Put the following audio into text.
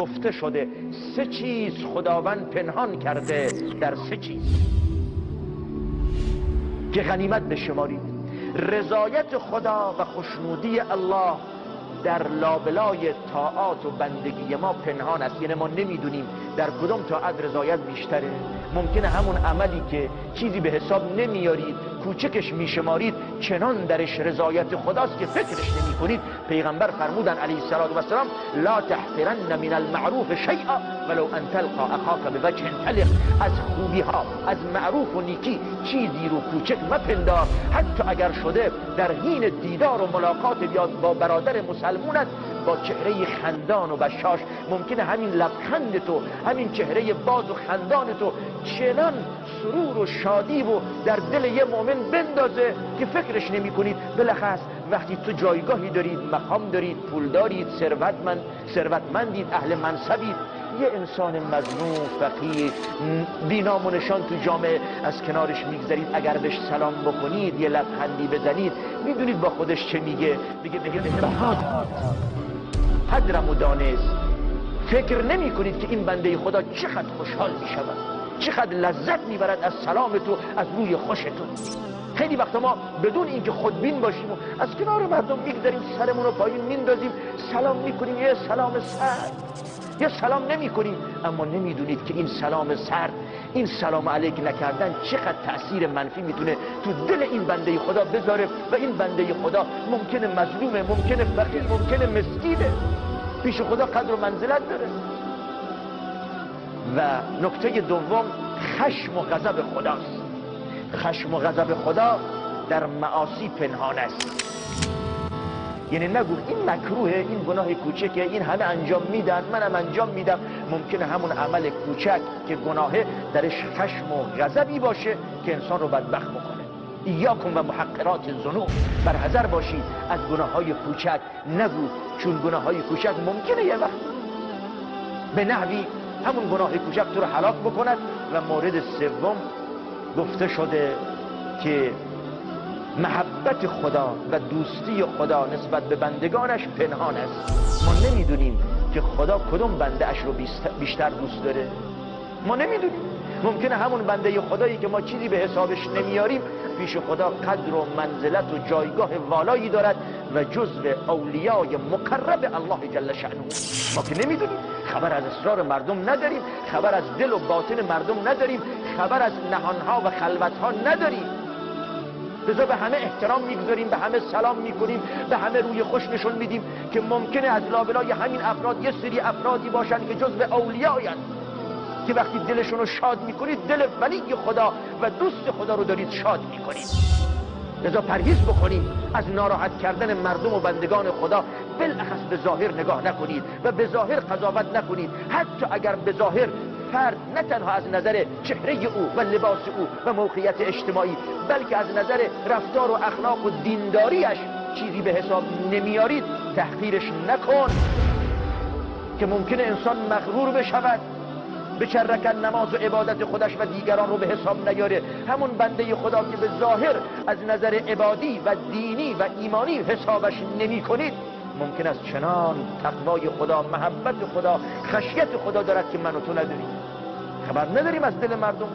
گفته شده 3 چیز خداوند پنهان کرده در 3 چیز که غنیمت بشمارید. رضایت خدا و خوشنودی الله در لابلای طاعات و بندگی ما پنهان است. یعنی ما نمیدونیم در کدوم طاعت رضایت بیشتره. ممکنه همون عملی که چیزی به حساب نمیارید، کوچکش میشمارید، چنان درش رضایت خداست که فکرش نمی کنید. پیغمبر فرمودن علیه السلام لا تحقرن من المعروف شیئا ولو ان تلقى اخاک بوجه طلق. از خوبی ها، از معروف و نیکی چیزی رو کوچک مپندار، حتی اگر شده در حین دیدار و ملاقات با برادر مسلمونت با چهره خندان و بشاش، ممکنه همین لبخند تو، همین چهره باز و خندان تو چنان سرور و شادی و در دل یه مؤمن بندازه که فکرش نمی کنید. بلخص وقتی تو جایگاهی دارید، مقام دارید، پول دارید، ثروتمندید، اهل منصبید، یه انسان مظلوم، فقیر، بی‌نام و نشان تو جامعه از کنارش میگذرید، اگر بهش سلام بکنید، یه لبخندی بزنید، میدونید با خودش چه میگه؟ میگه قدرم و دانست. فکر نمی کنید که این بنده خدا چقدر خوشحال می شود، چقدر لذت می برد از سلام تو، از روی خوش تو. خیلی وقتا ما بدون اینکه خودبین باشیم و از کنار مردم میگذاریم، سرمون رو پایین میندازیم، سلام میکنیم، یه سلام سرد، یه سلام نمی کنیم، اما نمیدونید که این سلام سرد، این سلام علیک نکردن چقدر تأثیر منفی میتونه تو دل این بنده خدا بذاره. و این بنده خدا ممکنه مظلومه، ممکنه فقیر، ممکنه مسکینه، پیش خدا قدر و منزلت داره. و نکته دوم خشم و غضب خداست. خشم و غضب خدا در معاصی پنهان است. یعنی نگو این مکروهه، این گناه کوچکه، این همه انجام میدن، منم انجام میدم. ممکنه همون عمل کوچک که گناهه درش خشم و غضبی باشه که انسان رو بدبخت بکنه. ایاکم و محقرات الذنوب، بر حذر باشید از گناههای کوچک. نگو چون گناههای کوچک ممکنه یه وقت به نحوی همون گناه کوچک تو رو هلاک بکند. و مورد سوم گفته شده که محبت خدا و دوستی خدا نسبت به بندگانش پنهان است. ما نمیدونیم که خدا کدوم بنده اش رو بیشتر دوست داره. ما نمیدونیم. ممکنه همون بنده خدایی که ما چیزی به حسابش نمیاریم پیش خدا قدر و منزلت و جایگاه والایی دارد و جزو اولیای مقرب الله جل شأنه. ما که نمیدونیم، خبر از اسرار مردم نداریم، خبر از دل و باطن مردم نداریم، خبر از نهانها و خلوتها نداریم. لذا به همه احترام میگذاریم، به همه سلام میکنیم، به همه روی خوش نشون میدیم که ممکنه از لابلای همین افراد یه سری افرادی باشن که جزو اولیای هستند، که وقتی دلشون رو شاد میکنید دل ولی خدا و دوست خدا رو دارید شاد میکنید. لذا پرهیز بکنید از ناراحت کردن مردم و بندگان خدا. بالاخص به ظاهر نگاه نکنید و به ظاهر قضاوت نکنید، حتی اگر به ظاهر فرد نه تنها از نظر چهره او و لباس او و موقعیت اجتماعی، بلکه از نظر رفتار و اخلاق و دینداریش چیزی به حساب نمیارید، تحقیرش نکن که ممکنه انسان مغرور بشود، بچرکن نماز و عبادت خودش و دیگران رو به حساب نیاره. همون بنده خدا که به ظاهر از نظر عبادی و دینی و ایمانی حسابش نمی کنید، ممکن است چنان تقوای خدا، محبت خدا، خشیت خدا دارد که من و تو نداریم. خبر نداریم از دل مردم.